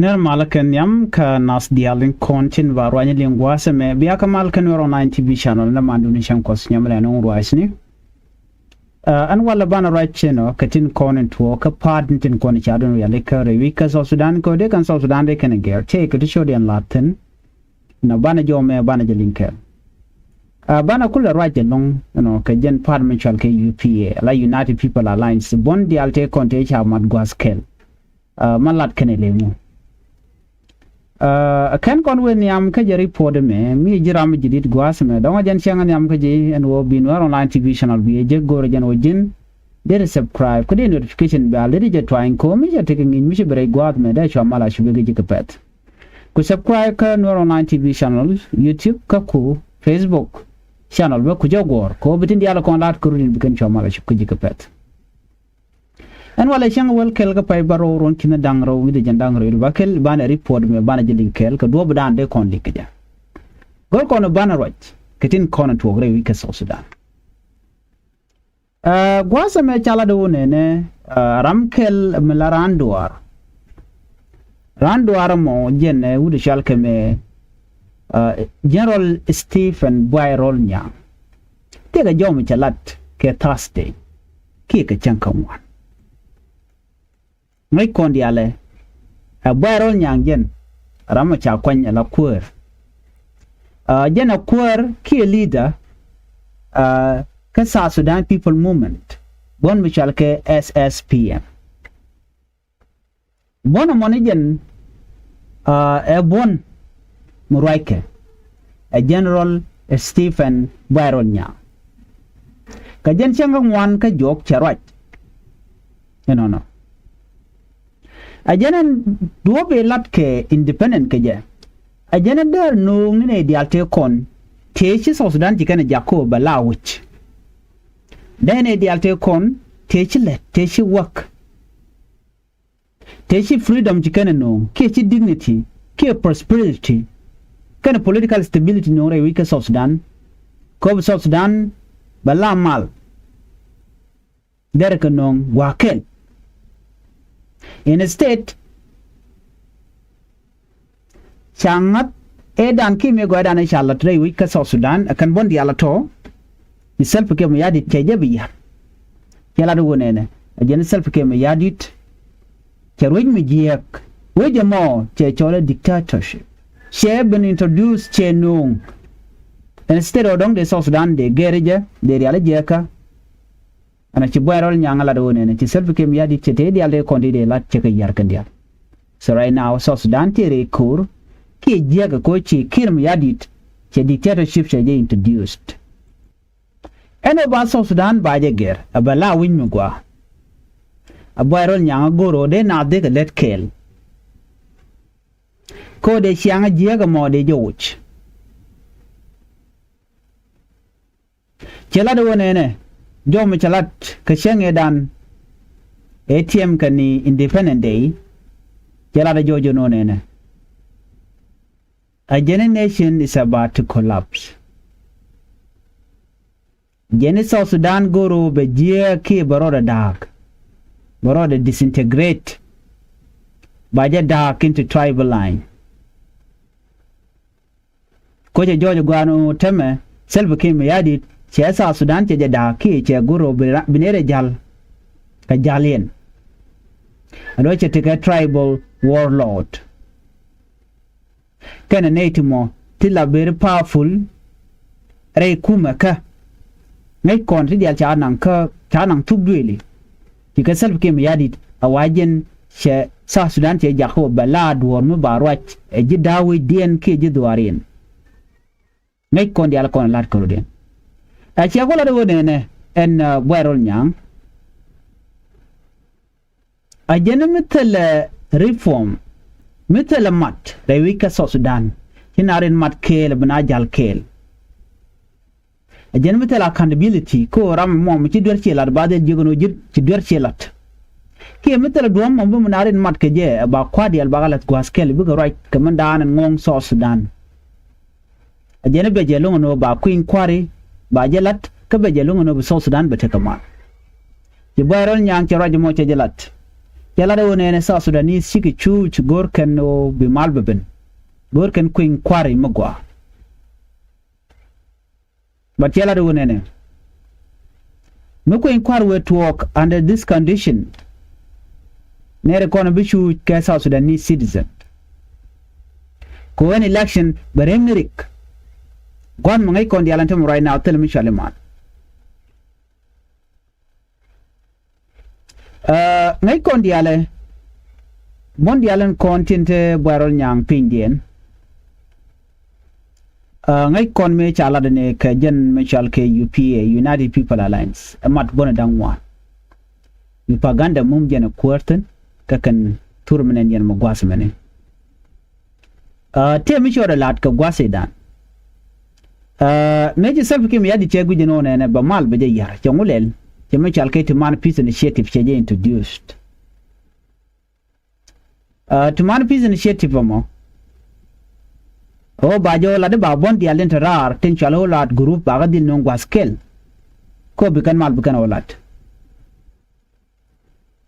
ner malakan yam ka nas dialin kontin varwanya lingwa seme biya ka malakan wero 9 TV channel na mandu ni shankos nyamla no ruwaisni an wala bana right cheno katin konin to ka padintin kon chadon ya leka rewi ka so Sudan ko de kan so Sudan de kan ger take to show den latin na bana jome bana jelinker bana kula right long no ka jen parliamentary ka UPA la United People Alliance bon dialte konte cha mat gwaskel malat kenelemu kan kon wen yam ka jari pod me mi jiram jidit gwas me donga jan changan yam ka ji en wo binwar online TV channel bi je gor jan wajin de subscribe ko de notification bell de je trying ko mi je taking in mi je bre gwad me da chamala shube ge kapet ku subscribe ka Nuer online TV channel YouTube ka ku Facebook channel ba ku jogor ko bitin diala kon lat ko rin bikin chamala shube ge kapet an wala chang wel kel ka pay baro ron kina dangro wide jandangro il bakel bana report me bana jilin kel ka do bdan de kon likja gol kono bana rot ketin kono to gre wi ka so Sudan gwasa me chala do ne ramkel randuar mo jenne wude shalke me General Stephen Boyrol nyang tega jom chalat ke Thursday ki ka chankamwan ngay kondi ale Boyrol nyang jen rama cha kwanya la kuer jena kuer ki leader ka South Sudan People Movement bon michal ke SSPM bon moni jen bon muraike General Stephen Boyrol nyang ka jen changa ngwan ka jok charwat no ajanan duobe lat ke independent ke je ajanan der no ngine dialte kon techi South Sudan jikana jako balawich dene dialte kon techi let techi work techi freedom jikana no kechi dignity ke prosperity kana political stability no re wika South Sudan ko South Sudan balamal der ka no wakel in a state changat edan ki me godan inshallah tre wi ka South Sudan akan bondi ala to ni self ke me yadi teje biya yala do wonene ajen self ke me yadit kerwin mi jiek we je mo che chole dictatorship she been introduced che nung instead of the South Sudan de gereje de real jeka ana ci Boyrol nyang la do ne ci self ke mi yadi ci te di alde kondi de lat ci ke yar kan dia so right now South Sudan tere kur ki jega ko ci kirm yadi ci dictatorship ci introduced eno ba South Sudan ba je ger abala win mi gwa Boyrol nyang goro de na de ke let kel ko de chianga jega mo de joch ci la do ne jom chalat ka shenge dan ATM kani independent day jala da jojo no ne a generation is about to collapse South Sudan goro be jia ki baroda dark baroda disintegrate baja dark into tribal line ko je jojo gwano teme selbe ki me yadi South Sudan che da ki che guru binere jal ka jalien ado che te tribal warlord kana netimo tilla very powerful re kuma ka ngai kon ti dial cha nan tugdweli ki ka self ke mi yadi awajen che South Sudan che jakho balad wor mu barwach e ji dawi dien ki ji duarin ngai kon dial kon lat ko den achi agola de wonene en Boyrol nyang ajene mitel reform mitel mat de wika South Sudan hinarin mat kel bana jal kel ajene mitel accountability ko ram mom ci dor ci lat bade jegono jid ci dor ci lat ke mitel do mom bu narin mat ke je ba kwadi al bagalat ko askel bu right kamandan ngong South Sudan ajene be je longo no ba queen kwari ba jelat ka be jelungo no South Sudan be te kama ci Boyrol nyang ci rajo mo ci jelat yala do ne South Sudanese chiki chuch gorken no bi malbeben gorken queen quarry magwa but yala do ne queen quarry were to work under this condition nere kono bi chuch ke South Sudanese citizen ko an election beremrik gon mangai kon dialantem right now tell me shaleman ngai kon diale mon dialen kontinte barol nyang pindien ngai kon me chala de ke jen me chal ke UPA United People Alliance amat bona dangwa mi paganda mum jena kwarten kakan turmenen yen mo gwasmene te mi chora lat ka gwase dan meje self kim yadi che gujino ne ba mal be yar chongulel che me chal ke to man peace initiative che introduced to man peace initiative mo o ba jo la de ba bon di alen rar ten chalo lat group ba ga dil non gwaskel ko bi kan mal bi kan olat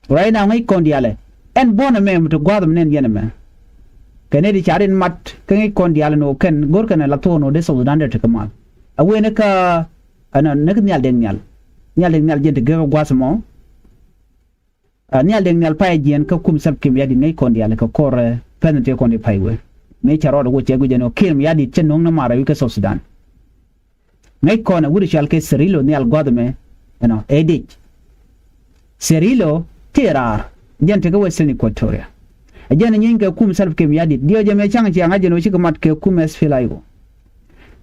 right now ngai kon diale en bona mem to gwadam nen yeneme Kennedy charin mat kangi kon diale no ken gor kan la to no de so dande te kamal awe ne ka ana ne nyal den nyal jente ge gwasmo nyal den nyal pay jien ka kum sab kim yadi ne kon diale ka kor penete kon di paywe me charo do che gujeno kim yadi chen nong na mara wi ka so Sudan ne kon wuri chal ke serilo nyal gwadme ano edit serilo tirar jente ga western Equatoria ajana nyinga kum salf kem yadi dio jame changa chi ngaje no chika mat ke kum es filayo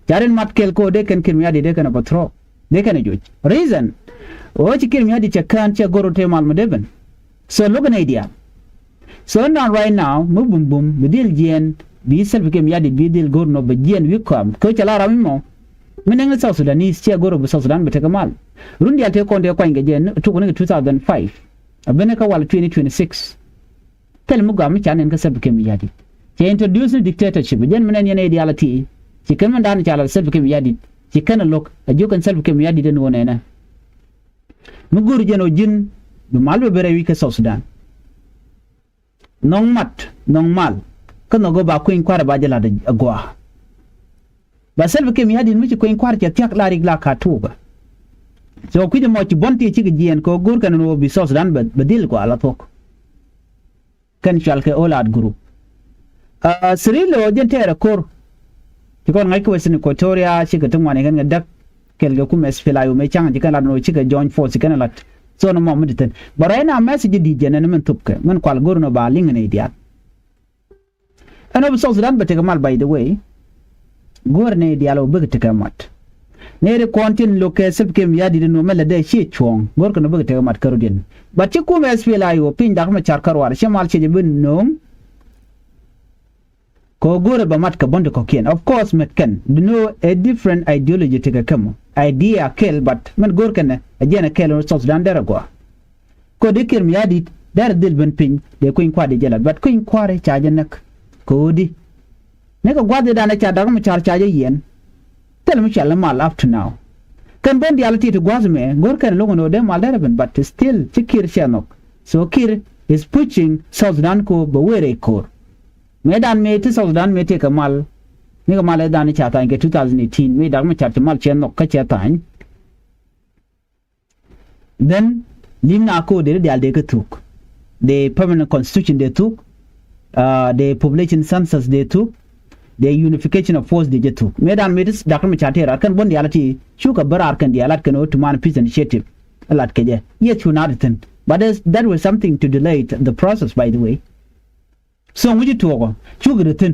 jaren mat kel ko de ken kem yadi de kana patro de kana joj reason o chi kem yadi chakan cha goro te mal medeben so look an idea so now right now mu bum bum bidil jen bi salf kem yadi bidil gor no be jen wi kam ko chala ramimo menenga South Sudanese cha goro be South Sudan be te kamal rundi alte ko de ko ngaje to ko 2005 abene ka wal 2026 tel mu gam chanen ka sab kem yadi che introduce dictatorship jen menen yene ideality ci kan man dan chala sab kem yadi ci kan lok ajo kan sab kem yadi den wonena mu gur jeno jin du malbe bere wi ka South Sudan nong mal kan no go ba kuin kwara ba jala da agwa ba sab kem yadi mu ci kuin kwara ci tiak la rigla ka tuga so ku de mo ci bonti ci gien ko gur kan no bi South Sudan ba dil ko ala tok kan chalke olad group sirilo jentere kor tikon ngai ko western Equatoria chika tungwane kan dak kelga ku mes filayo me changa jika la no chika join force kan lat so no mo muditen barayna message di jenen men tupke men kwal gorno ba lingene idiat ano South Sudan bete mal by the way gorne dialo bugte kamat nere kontin loke sepkem yadi no mele de chi chong gorko no bugte kamat karudin bati ku mes filayo pin dak ma char karwar shemal che bin nom ko gore ba mat ka bonde ko ken of course met ken no a different ideology te kam idea kel but men gorko ne ajena kel no South Sudan dera go ko de kirm yadi dar dil ben pin de ko in kwade jela but ko in kware chaje nak ko di ne ko gwade dana cha dak ma char chaje yen tel mi chala mal up to now kan bon reality to gwazme gorko ne logo no de mal dera ben but still chikir shanok so kir is pushing South Sudan ko ba were kor medan me ti South Sudan me te kamal ni kamal dan cha ta ke 2018 me dar ma cha mal chen no ka cha ta then limna ko de alde ka tuk the permanent constitution they took the population census they took the unification of force they took medan me dis dakar ma cha te ra kan bon reality shuka barar kan dialat kan o to man peace initiative alat ke je yet you not ten but that was something to delay the process by the way so nguji togo chugretin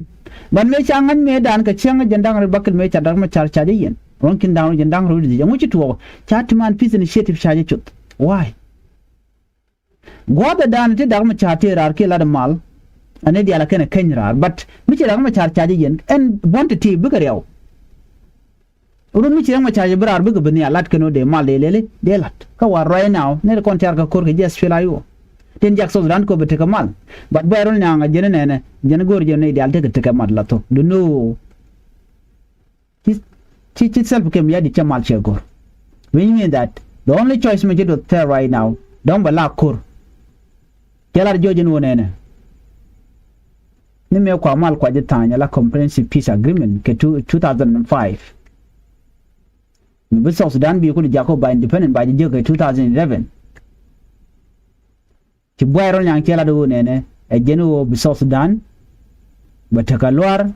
ban me changan me dan ka changa jandang bakal me chadar ma char chaje yen ronkin down jandang ro di nguji togo chatman peace initiative chaje chut why goda dan te dar ma chate rar ke la mal ane dia la kana kanyra but mi chadar ma char chaje yen and want to bugar yaw uru mi chadar ma chaje brar bugar bani alat kano de mal lele de lat ka war right now ne kon tar ka kor ke jes filayo ten jak South Sudan ko bete kamal but bayron nyanga jene nene jene gor jene ideal te te kamal la to do no chi self kem yadi chamal che gor when you mean that the only choice me to tell right now don't bala kor kela jojen wonene ni me kwa mal kwa jitanya la comprehensive peace agreement ke 2005 ni bi South Sudan bi ko jako ba independent ba je ke 2011 ci boyro nyang kela do wonene e jeno bi South Sudan bataka Läär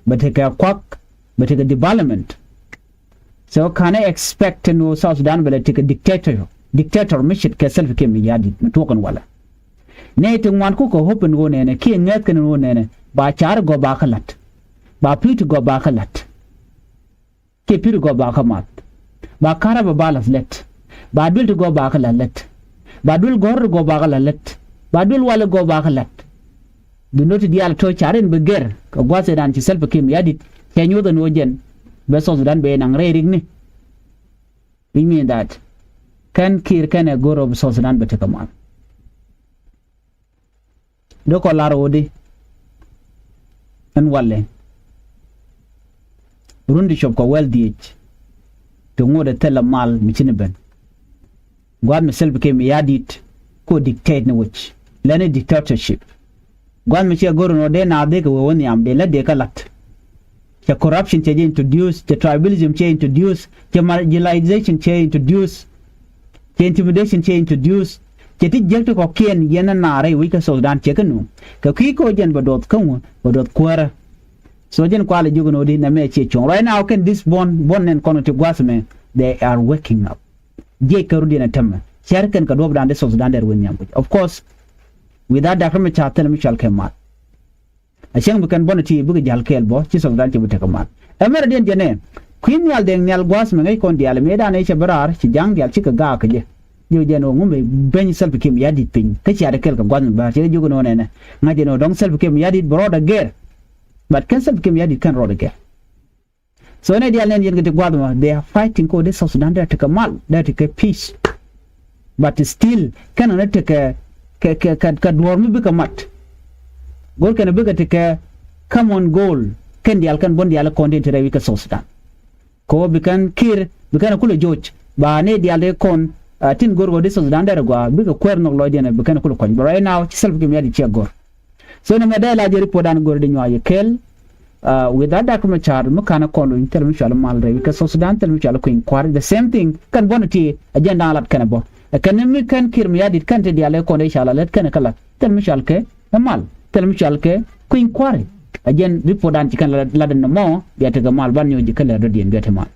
bataka kwak bataka development so can I expect to know South Sudan will take a dictator mission ke self ke mi yadi matokan wala ne tin wan ko hopen wone ne ki nget kan wone ne ba char go ba khalat ba pit go ba khalat ke pit go ba khamat ba kara ba balas let ba dul go ba khalat ba dul gor go ba khalat ba dul wala go ba khalat du not dial to charen be ger ko gwase dan ci self ke mi yadi ke nyodo no jen be South Sudan be nang reering ni we mean that kan kir kan a goro of South Sudan bete kaman do ko laro wodi en walle rundi shop ko well dih to ngode tella mal mi cini ben gwad mi selbe ke mi yadit ko dictate ne which lene dictatorship gwad mi ci goro no de na de ko woni am de la de kalat the corruption change introduce, the tribalism change introduce, the marginalization change introduce, the intimidation change introduce. Jadi jekto ko kien yena nare wika South Sudan chekenu. Ka kiko jen badot kamu badot kwara. So jen kwale jugo no di na me chechong. Right now can this bon and connected gwasme they are waking up. Je karudi na temme. Sharken ka dob dande South Sudan der wenyam. Of course without that from chatel mi shall kemat. Ashang bukan bonati buga jal kel bo ci South Sudan ci bute kamat. Emer den jene queen yal den nyal gwasme ngai kon dial me da ne che barar ci jang dial ci ka ga ka je. Yo jeno ngumbe ben self kim yadi pin ka ci ada kel ka gwan ba ci jugo no ne nga jeno dong self kim yadi broda ger but can self kim yadi kan roda ger so ne dial nen yengete gwadma they are fighting ko de South Sudan there to kamal there to peace but still can not take ka dormi bi kamat gol kan bi ka take common goal kan dial kan bon dial content rewi ka South Sudan ko bi kan kir bi kan kula joj ba ne dial de kon tin gorgo de South Sudan der gwa bi ka kwerno lo dene bi kan kula kon but right now self kim yadi che gor so ne me la je report dan gor de nyaye kel with that document char mukana kono intel mi shala mal rewi ka South Sudan tel mi shala ko inquiry the same thing kan bonati agenda lat kan bo kan mi kan kir mi yadi kan te dial ko de shala let kan kala tel mi shal ke mal tel mi shal ke ko inquiry ajen report dan ci kan la den mo biata ga mal ban nyoji kala do dien biata mal